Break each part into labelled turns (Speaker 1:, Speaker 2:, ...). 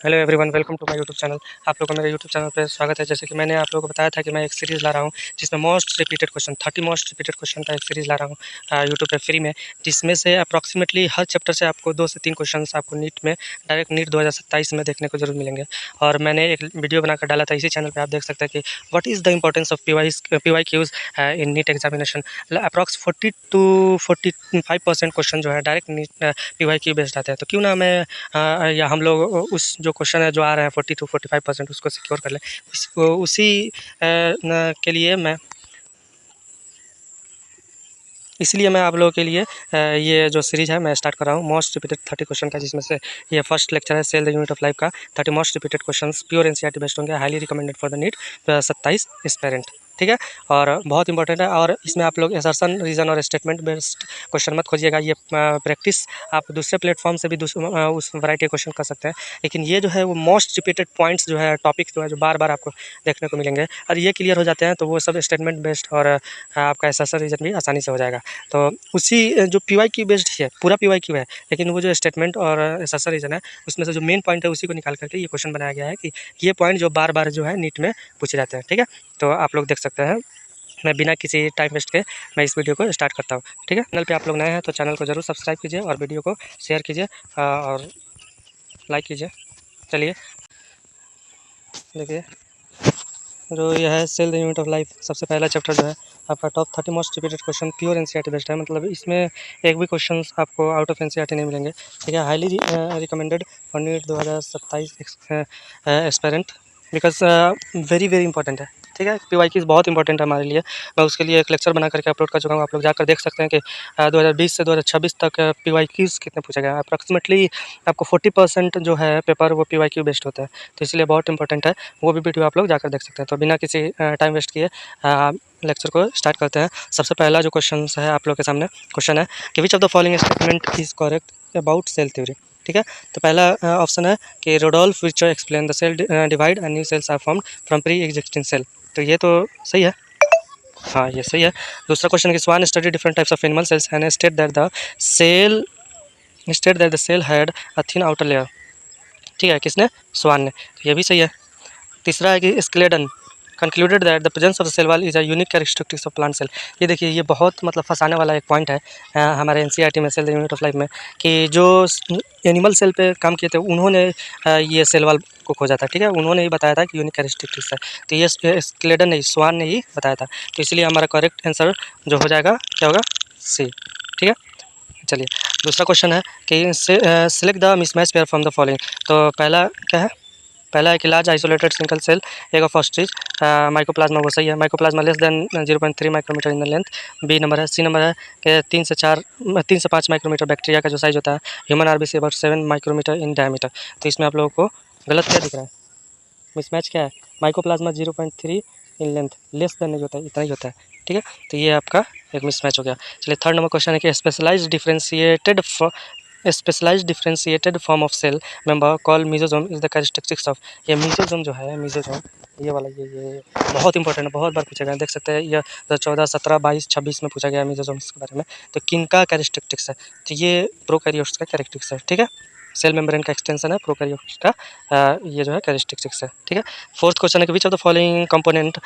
Speaker 1: Hello everyone, welcome to my YouTube channel. आप लोगों को मेरे यूट्यूब चैनल पर स्वागत है। जैसे कि मैंने आप लोगों को बताया था कि मैं एक सीरीज़ ला रहा हूँ जिसमें most repeated question 30 most repeated question का एक सीरीज़ ला रहा हूँ यूट्यूब पे फ्री में, जिसमें से अप्रॉक्सीमेटली हर चैप्टर से आपको 2 से 3 क्वेश्चन आपको नीट में डायरेक्ट नीट 2027 में देखने को जरूर मिलेंगे। और मैंने एक वीडियो बनाकर डाला था इसी चैनल पर, आप देख सकते हैं कि what is the importance of P Y Qs in NEET examination. Approx 40 to 45% question जो है direct NEET P Y Q based आते हैं। तो क्यों ना मैं या हम लोग उस जो क्वेश्चन है जो आ रहे हैं 40 to 45% उसको सिक्योर कर लें। उसी के लिए मैं इसलिए मैं आप लोगों के लिए ये जो सीरीज़ है मैं स्टार्ट कर रहा हूँ मोस्ट रिपीटेड 30 क्वेश्चन का, जिसमें से ये फर्स्ट लेक्चर है cell the unit of life का। 30 most repeated questions pure NCERT based होंगे, highly recommended for the NEET 27 aspirant. ठीक है, और बहुत इंपॉर्टेंट है। और इसमें आप लोग असर्शन, रीज़न और स्टेटमेंट बेस्ड क्वेश्चन मत खोजिएगा। ये प्रैक्टिस आप दूसरे प्लेटफॉर्म से भी उस वैरायटी क्वेश्चन कर सकते हैं, लेकिन ये जो है वो मोस्ट रिपीटेड पॉइंट्स जो है, टॉपिक जो है जो बार बार आपको देखने को मिलेंगे, और ये क्लियर हो जाते हैं तो वो सब स्टेटमेंट बेस्ड और आपका असर्शन रीजन भी आसानी से हो जाएगा। तो उसी जो पीवाई क्यू बेस्ड है, पूरा पीवाई क्यू है, लेकिन वो जो स्टेटमेंट और असर्शन रीजन है उसमें से जो मेन पॉइंट है उसी को निकाल करके ये क्वेश्चन बनाया गया है कि ये पॉइंट जो बार बार जो है नीट में पूछे जाते हैं। ठीक है, तो आप लोग देख सकते हैं। मैं बिना किसी टाइम वेस्ट के मैं इस वीडियो को स्टार्ट करता हूँ। ठीक है, चैनल पे आप लोग नए हैं तो चैनल को जरूर सब्सक्राइब कीजिए और वीडियो को शेयर कीजिए और लाइक कीजिए। चलिए देखिए, जो यह है cell the unit of life, सबसे पहला चैप्टर जो है आपका top 30 most repeated question pure NCERT based है। मतलब इसमें एक भी क्वेश्चन आपको आउट ऑफ एनसीईआरटी नहीं मिलेंगे। ठीक है, highly recommended for NEET 2027 aspirant, because very very important है। ठीक है, पी वाई क्यूज़ बहुत इंपॉर्टेंट है हमारे लिए। मैं उसके लिए एक लेक्चर बना करके अपलोड कर चुका हूँ, आप लोग जाकर देख सकते हैं कि 2020 से 2026 तक पी वाई क्यूज़ कितने पूछे गए। अप्रॉक्सीमेटली आपको 40% जो है पेपर वो पी वाई क्यू बेस्ड होता है, तो इसलिए बहुत इंपॉर्टेंट है। वो भी वीडियो आप लोग जाकर देख सकते हैं। तो बिना किसी टाइम वेस्ट किए लेक्चर को स्टार्ट करते हैं। सबसे पहला जो क्वेश्चन है आप लोग के सामने क्वेश्चन है कि which of the following statement is correct about cell theory. ठीक है, तो पहला ऑप्शन है कि Rudolf Virchow explain the cell divide and new cells are formed from pre existing cell. तो ये तो सही है, हाँ ये सही है। दूसरा क्वेश्चन है कि Schwann study different types of animal cells and cell state that the cell had a thin outer layer. ठीक है, किसने? स्वान ने, तो ये भी सही है। तीसरा है कि Schleiden concluded that the presence of the cell wall is a unique characteristics of plant cell. ये देखिए, ये बहुत मतलब फंसाने वाला एक पॉइंट है हमारे एनसीईआरटी में cell the unit of life में, कि जो एनिमल सेल पे काम किए थे उन्होंने ये सेल वॉल को खोजा था। ठीक है, उन्होंने ही बताया था कि यूनिक कैरेक्टरिस्टिक्स है, तो ये स्केलेडन नहीं, स्वान ने ही बताया था। तो इसलिए हमारा करेक्ट आंसर जो हो जाएगा क्या होगा? सी। ठीक है, चलिए दूसरा क्वेश्चन है कि select the mismatch pair from the following. तो पहला क्या है? पहला है कि large isolated single cell egg of ostrich mycoplasma, वो सही है। Mycoplasma less than 0.3 micrometre in the length, B number है। सी नंबर है कि 3 से 5 माइक्रोमीटर बैक्टीरिया का जो साइज होता है। Human RBC about 7 micrometre in diameter. तो इसमें आप लोगों को गलत क्या दिख रहा है? मिसमैच क्या है? Mycoplasma 0.3 in length, less than नहीं होता है, इतना ही होता है। ठीक है, तो ये आपका एक मिसमैच हो गया। चलिए थर्ड नंबर क्वेश्चन है कि specialised differentiated form of cell member call mesosome is the characteristics of. ये मीजोजोम जो है, मीजोजोम ये वाला, ये बहुत इंपॉर्टेंट है, बहुत बार पूछा गया। देख सकते हैं यह 14, 17, 22, 26 में पूछा गया मीजोजोम्स के बारे में। तो किनका कैरेक्टरिस्टिक्स है? तो ये प्रोकैरियोट्स का कैरेक्टरिस्टिक्स है। ठीक है, सेल मेम्ब्रेन का एक्सटेंशन है प्रोकैरियोट्स का, ये जो है कैरेक्टरिस्टिक्स है। ठीक है, फोर्थ क्वेश्चन है कि which of the following component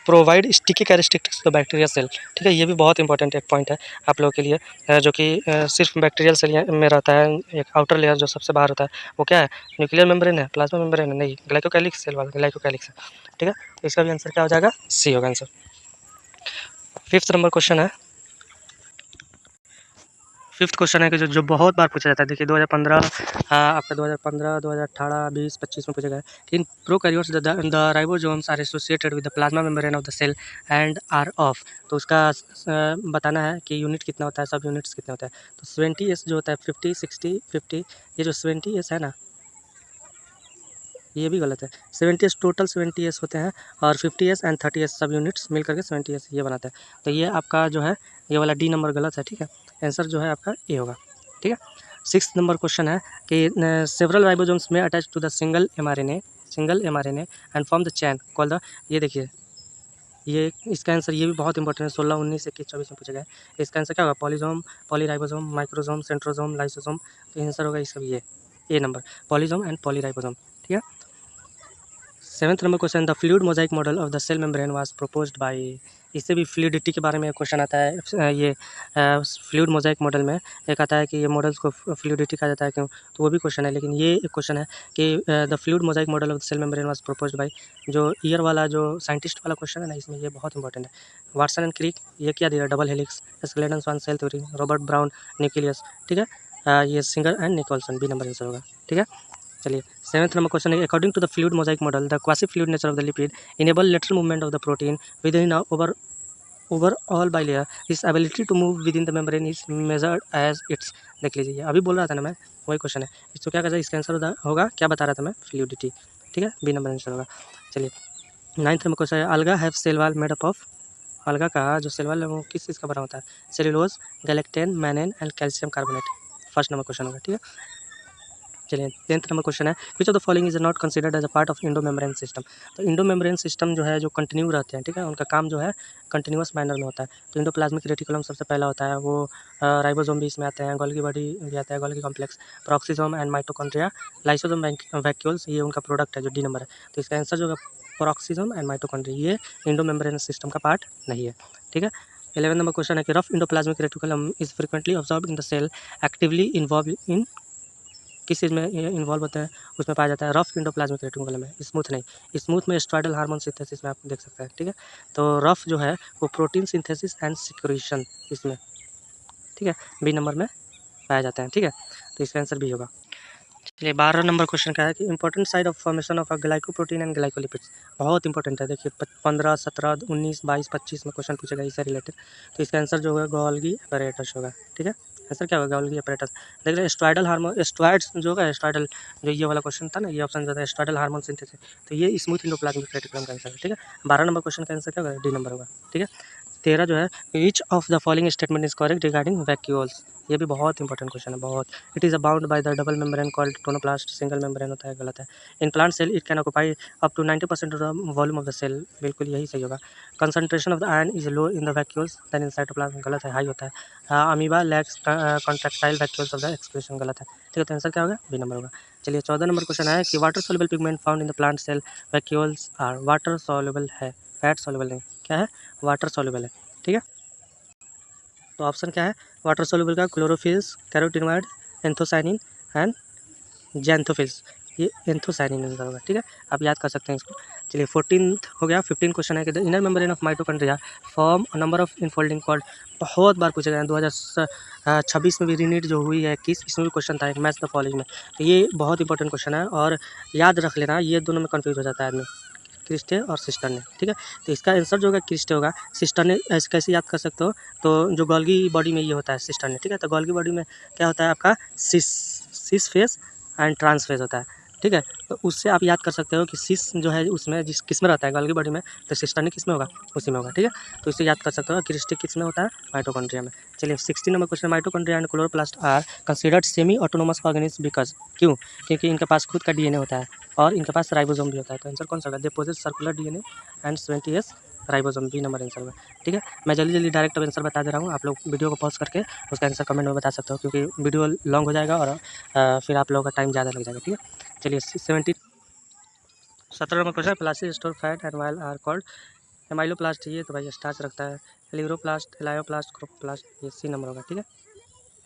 Speaker 1: provide sticky characteristics to bacteria cell. ठीक है, ये भी बहुत इंपॉर्टेंट एक पॉइंट है आप लोगों के लिए, जो कि सिर्फ बैक्टीरियल सेल में रहता है। एक आउटर लेयर जो सबसे बाहर होता है वो क्या है? न्यूक्लियर मेम्ब्रेन है, प्लाज्मा मेम्ब्रेन है? नहीं, ग्लाइकोकैलिक्स सेल वाला ग्लाइकोकैलिक्स है। ठीक है, तो इसका भी आंसर क्या हो जाएगा? सी होगा आंसर। फिफ्थ नंबर क्वेश्चन है, फिफ्थ क्वेश्चन है कि जो बहुत बार पूछा जाता है। देखिए 2015 आपका 2015, 2018, 20, 25 में पूछा गया है। In prokaryotes the ribosomes are associated with the plasma membrane of the cell and are of. तो उसका बताना है कि यूनिट कितना होता है, सब यूनिट्स कितने होते हैं। तो 70s जो होता है, 50, 60, 50, ये जो 70s है ना, ये भी गलत है। 70s टोटल 70s होते हैं, और 50s एंड 30s सब यूनिट्स मिल करके 70s ये बनाते हैं। तो ये आपका जो है ये वाला डी नंबर गलत है। ठीक है, आंसर जो है आपका ए होगा। ठीक है, सिक्स नंबर क्वेश्चन है कि सेवरल राइबोसोम्स में attach to the single mRNA and form the chain call the. ये देखिए, ये इसका आंसर ये भी बहुत इंपॉर्टेंट है। 16, 19, 21, 24 में पूछा गया है। इसका आंसर क्या होगा? Polysome, polyribosome, microsome, centrosome, lysosome. तो आंसर होगा इसका भी ये A number, polysome and polyribosome. ठीक है। 7th number question, the fluid mosaic model of the cell membrane was proposed by. इससे भी फ्लूइडिटी के बारे में क्वेश्चन आता है। ये फ्लूइड मोजाइक मॉडल में एक आता है कि ये मॉडल्स को फ्लूइडिटी कहा जाता है क्यों, तो वो भी क्वेश्चन है। लेकिन ये एक क्वेश्चन है कि the fluid mosaic model of the cell membrane was proposed by, जो ईयर वाला जो साइंटिस्ट वाला क्वेश्चन है ना, इसमें ये बहुत इंपॉर्टेंट है। वाटसन एंड क्रिक, ये क्या दिया, double helix, Schleiden Schwann cell theory, Robert Brown nucleus, ठीक है। ये Singer and Nicolson, B number answer होगा, ठीक है। चलिए 7th नंबर क्वेश्चन है, according to the fluid mosaic model the quasi fluid nature of the lipid enable lateral movement of the protein within overall bilayer, his ability to move within the membrane is measured as its। देख लीजिए, अभी बोल रहा था ना मैं, वही question है। इसको क्या कहता है, इसका आंसर होगा, क्या बता रहा था मैं, फ्लूइडिटी, ठीक है, बी नंबर आंसर होगा। चलिए 9th नंबर क्वेश्चन है, alga have cell wall made up of. Alga का जो सेल वॉल है वो किस चीज़ का बना होता है, cellulose, galactan, mannan and calcium carbonate. First number question होगा, ठीक है। चलिए 10th नंबर क्वेश्चन है, which of the following is not considered as a part of endo membrane system. तो इंडो मेम्ब्रेन सिस्टम जो है, जो कंटिन्यू रहते हैं, ठीक है, उनका काम जो है कंटिन्यूस मैनर में होता है। तो इंडोप्लाज्मिक रेटिकुलम सबसे पहला होता है, वो राइबोसोम भी इसमें आते हैं, गोल्गी बॉडी भी आता है, Golgi complex, peroxisome and mitochondria, lysosome vacuoles, ये उनका प्रोडक्ट है, जो डी नंबर है। तो इसका आंसर जो होगा प्रोक्सिसोम एंड माइटोकॉन्ड्रिया, ये इंडो मेम्ब्रेन सिस्टम का पार्ट नहीं है, ठीक है। 11 नंबर क्वेश्चन है कि rough endoplasmic reticulum is frequently observed in the cell actively involve in, किस चीज़ में ये इन्वॉल्व होता है, उसमें पाया जाता है रफ इंडोप्लाज्मिक रेटिकुलम में, स्मूथ नहीं। स्मूथ में स्टेरॉयडल हार्मोन सिंथेसिस में आप देख सकते हैं, ठीक है। तो रफ जो है वो प्रोटीन सिंथेसिस एंड सिक्रीशन इसमें, ठीक है, बी नंबर में पाया जाता है, ठीक है। तो इसका आंसर भी होगा। चलिए 12 नंबर क्वेश्चन का है कि important side of formation of a glycoprotein and glycolipids. बहुत इंपॉर्टेंट है, देखिए 15, 17, 19, 22, 25 में क्वेश्चन पूछेगा इससे रिलेटेड। तो इसका आंसर जो होगा गोल्गी apparatus होगा, ठीक है। आंसर क्या होगा, गोल्गी apparatus। देख रहे स्टेरॉयडल हार्मोन, स्टेरॉइड्स जो होगा, स्टेरॉयडल, जो ये वाला क्वेश्चन था ना, ये ऑप्शन जो था स्टेरॉयडल हार्मोन सिंथेसिस, तो ये स्मूथ इंडोप्लाज्मिक रेटिकुलम का आंसर है, ठीक है। 12 नंबर क्वेश्चन का आंसर क्या होगा, डी नंबर होगा, ठीक है। 13 जो है, which of the following statement is correct regarding vacuoles. ये भी बहुत इंपॉर्टेंट क्वेश्चन है, बहुत। It is bound by the double membrane called tonoplast, single membrane होता है, गलत है। In plant cell it can occupy up to 90% of the volume of the cell, बिल्कुल यही सही होगा। Concentration of the ion is low in the vacuoles than in cytoplasm, गलत है, हाई होता है। Amoeba lakhs contractile vacuoles of the excretion, गलत है, ठीक है। तो आंसर क्या होगा, बी नंबर होगा। चलिए 14 नंबर क्वेश्चन है कि water soluble pigment found in the plant cell vacuoles are, water soluble है, फैट सोल्यूबल नहीं, क्या है, वाटर सोल्यूबल है, ठीक है। तो ऑप्शन क्या है, वाटर सोल्यूबल का क्लोरोफिल्स, कैरोटीनॉइड, एंथोसाइनिन एंड जैंथोफिल्स, ये एंथोसाइनिन आंसर होगा, ठीक है। आप याद कर सकते हैं इसको। चलिए 14th हो गया। 15 क्वेश्चन है कि the inner membrane of mitochondria form a number of infolding called. बहुत बार पूछे गए हैं, 2026 में भी रीनीट जो हुई है 21, इसमें भी क्वेश्चन था एक, मैच द फॉलोइंग में। तो ये बहुत इंपॉर्टेंट क्वेश्चन है और याद रख लेना, ये दोनों में कन्फ्यूज हो जाता है आदमी, क्रिस्टे और सिस्टर ने, ठीक है। तो इसका आंसर जो होगा क्रिस्टे होगा। सिस्टर ने ऐसे कैसे याद कर सकते हो, तो जो गोल्गी बॉडी में ये होता है सिस्टर ने, ठीक है। तो गोल्गी बॉडी में क्या होता है आपका, cis face and trans face होता है, ठीक है। तो उससे आप याद कर सकते हो कि सिस जो है उसमें जिस किस में रहता है गोल्गी बॉडी में, तो सिस्टर ने किस में होगा, उसी में होगा, ठीक है। तो इसे याद कर सकते हो, क्रिस्टे किस में होता है, माइटोकॉन्ड्रिया में। चलिए 16 number question, mitochondria and chloroplast are considered semi autonomous organism because, क्यों, क्योंकि इनके पास खुद का डीएनए होता है और इनके पास राइबोसोम भी होता है। तो आंसर कौन सा होगा, they possess circular DNA and 20s ribosome, B number answer होगा, ठीक है। मैं जल्दी जल्दी डायरेक्ट आंसर बता दे रहा हूँ, आप लोग वीडियो को पॉज करके उसका आंसर कमेंट में बता सकते हो, क्योंकि वीडियो लॉन्ग हो जाएगा और फिर आप लोगों का टाइम ज़्यादा लग जाएगा, ठीक है। चलिए 17 number question, plastid store fat and oil are called, amyloplast, ये तो भाई स्टार्च रखता है, एलिग्रोप्लास्ट, एलायोप्लास्ट, क्रोप्लास्ट, ये सी नंबर होगा, ठीक है,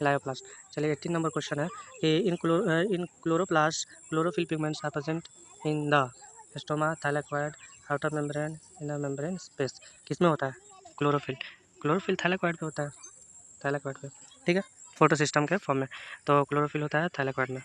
Speaker 1: एलायोप्लास्ट। चलिए 18 नंबर क्वेश्चन है कि in chloroplast chlorophyll pigments are present in the stroma, thylakoid, outer membrane, inner membrane space, किस में होता है, क्लोरोफिल, क्लोरोफिल थाइलाकोइड पे होता है, थाइलाकोइड पे, ठीक है, फोटो सिस्टम के फॉर्म में, तो क्लोरोफिल होता है थाइलाकोइड में।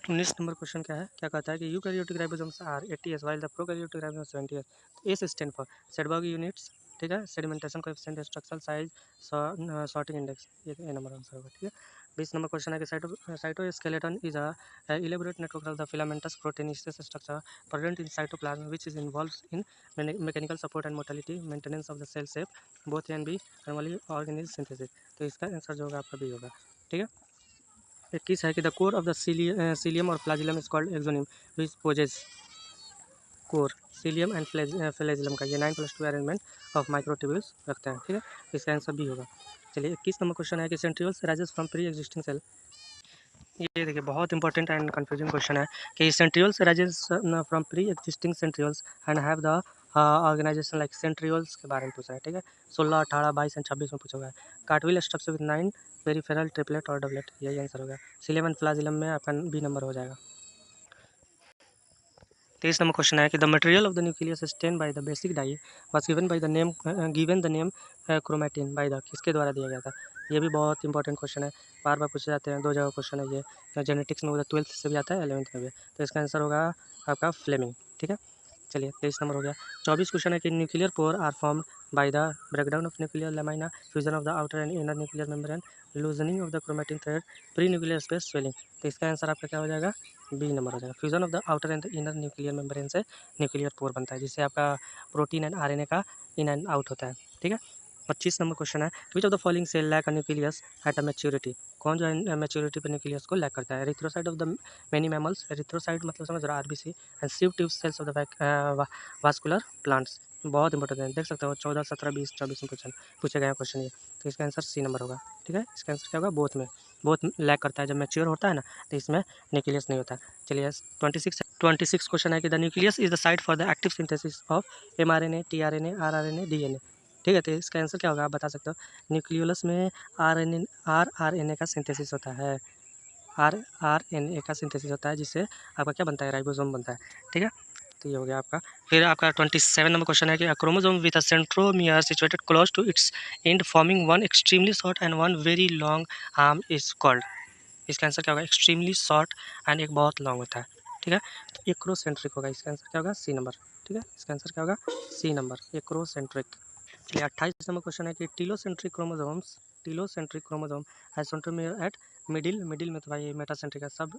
Speaker 1: 19 नंबर क्वेश्चन क्या है, क्या कहता है कि eukaryotic ribosomes are 80s while the prokaryotic ribosomes 70s। तो S stand for Svedberg units, ठीक है, sedimentation coefficient, structural size, sorting index, ये ए नंबर आंसर होगा, ठीक है। 20 नंबर क्वेश्चन है कि cytoskeleton is a elaborate network of the filamentous proteinaceous structure present in cytoplasm which is involved in mechanical support and motility maintenance of the cell shape both A and B normally organise synthesis. तो इसका answer जो होगा आपका B होगा, ठीक है। 21 है कि the core of the cilium और flagellum is called axoneme which possess, core cilium and flagellum का ये 9+2 अरेंजमेंट ऑफ माइक्रोट्यूब्यूल्स रखते हैं, ठीक है। इसका आंसर भी होगा। चलिए 21 नंबर क्वेश्चन है कि centrioles arises from pre existing cell. ये देखिए बहुत इंपॉर्टेंट एंड कंफ्यूजिंग क्वेश्चन है कि centrioles arises from pre existing centrioles and have the organisation like centrioles के बारे में पूछा है, ठीक है। 16, 18, 22 एंड 26 में पूछा हुआ है। कार्टविल स्ट्रक्चर विद 9 पेरिफेरल ट्रिपलेट और डबलेट, यही आंसर होगा। सिलेम एंड फ्लाजिलम में आपका बी नंबर हो जाएगा। 23 नंबर क्वेश्चन है कि the material of the nucleus stain by the basic dye was given by the name chromatin by the, किसके द्वारा दिया गया था। ये भी बहुत इंपॉर्टेंट क्वेश्चन है, बार बार पूछे जाते हैं, 2 जगह क्वेश्चन है ये, जेनेटिक्स में होता है, 12th से भी आता है, 11th में भी। तो इसका आंसर होगा आपका फ्लेमिंग, ठीक है। चलिए 23 नंबर हो गया। 24 क्वेश्चन है कि nuclear pore are form by the breakdown of nuclear lamina, fusion of the outer and inner nuclear membrane, loosening of the chromatin thread, pre nuclear space swelling. तो इसका आंसर आपका क्या हो जाएगा, बी नंबर हो जाएगा। Fusion of the outer and inner nuclear membrane से nuclear pore बनता है, जिससे आपका प्रोटीन एंड आरएनए का इन एंड आउट होता है, ठीक है। 25 नंबर क्वेश्चन है which of the following cell lack a nucleus at a maturity, कौन जो है मैच्योरिटी पर न्यूक्लियस को लैक करता है। Erythrocyte of the many mammals, erythrocyte मतलब समझ रहा RBC, and sieve tube cells of the vascular plants. बहुत इंपॉर्टेंट है, देख सकते हो 14, 17, 20, 24 में क्वेश्चन पूछे गए क्वेश्चन ये। तो इसका आंसर सी नंबर होगा, ठीक है। इसका आंसर क्या होगा, बोथ में, बोथ लैक करता है। जब मैच्योर होता है ना तो इसमें न्यूक्लियस नहीं होता। चलिए 26 क्वेश्चन है कि the nucleus is the site for the active synthesis of mRNA, tRNA, rRNA, DNA, ठीक है। तो इसका आंसर क्या होगा, आप बता सकते हो। न्यूक्लियोलस में RNA का सिंथेसिस होता है, RNA का सिंथेसिस होता है, जिससे आपका क्या बनता है, राइबोसोम बनता है, ठीक है। तो ये हो गया आपका। फिर आपका 27 नंबर क्वेश्चन है कि a chromosome with a centromere situated close to its end forming one extremely short and one very long arm is called. इसका आंसर क्या होगा, एक्सट्रीमली शॉर्ट एंड एक बहुत लॉन्ग होता है, ठीक है। तो एक्रोसेंट्रिक होगा, इसका आंसर क्या होगा, सी नंबर, ठीक है। इसका आंसर क्या होगा, सी नंबर, एक्रोसेंट्रिक। चलिए 28 नंबर क्वेश्चन है कि telocentric chromosome has centromere eight middle में, तो भाई मेटासेंट्रिक है। सब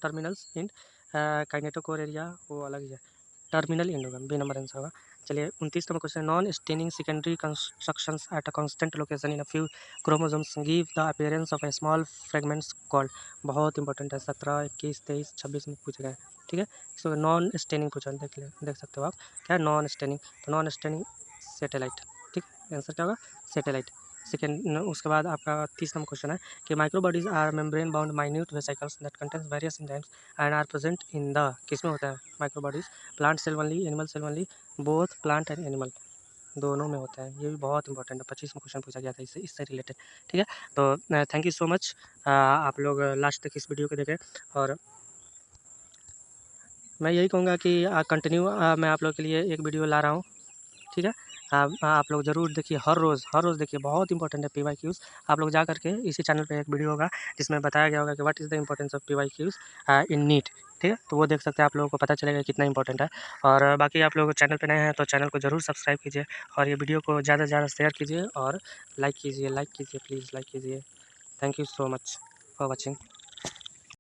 Speaker 1: टर्मिनल्स इन काइनेटोकोर एरिया वो अलग ही है, टर्मिनल एंड होगा, बी नंबर आंसर होगा। चलिए 29 number question, non staining secondary constructions at a constant location in a few chromosomes give the appearance of A small fragments called. बहुत important है, 17, 21, 23, 26 में पूछा गया, ठीक है। इसको नॉन स्टेनिंग पूछा, देख सकते हो आप, क्या है नॉन स्टेनिंग, तो नॉन स्टेनिंग सैटेलाइट, ठीक। आंसर क्या होगा, सैटेलाइट। सेकेंड, उसके बाद आपका 30 नंबर क्वेश्चन है कि microbodies are membrane bound minute vesicles that contains various enzymes and are present in the, किसमें होता है microbodies, plant cell only, animal cell only, both plant and animal, दोनों में होता है। ये भी बहुत इंपॉर्टेंट है, 25 में क्वेश्चन पूछा गया था इससे रिलेटेड, ठीक है। तो थैंक यू सो मच, आप लोग लास्ट तक इस वीडियो को देखें, और मैं यही कहूँगा कि कंटिन्यू मैं आप लोग के लिए एक वीडियो ला रहा हूँ, ठीक है। आप लोग ज़रूर देखिए, हर रोज़ देखिए, बहुत इंपॉर्टेंट है PYQs। आप लोग जा करके इसी चैनल पे एक वीडियो होगा जिसमें बताया गया होगा कि what is the importance of PYQs in NEET, ठीक है। तो वो देख सकते हैं, आप लोगों को पता चलेगा कितना इंपॉर्टेंट है। और बाकी आप लोग चैनल पे नए हैं तो चैनल को ज़रूर सब्सक्राइब कीजिए, और ये वीडियो को ज़्यादा से ज़्यादा शेयर कीजिए, और लाइक कीजिए प्लीज़ लाइक कीजिए। Thank you so much for watching.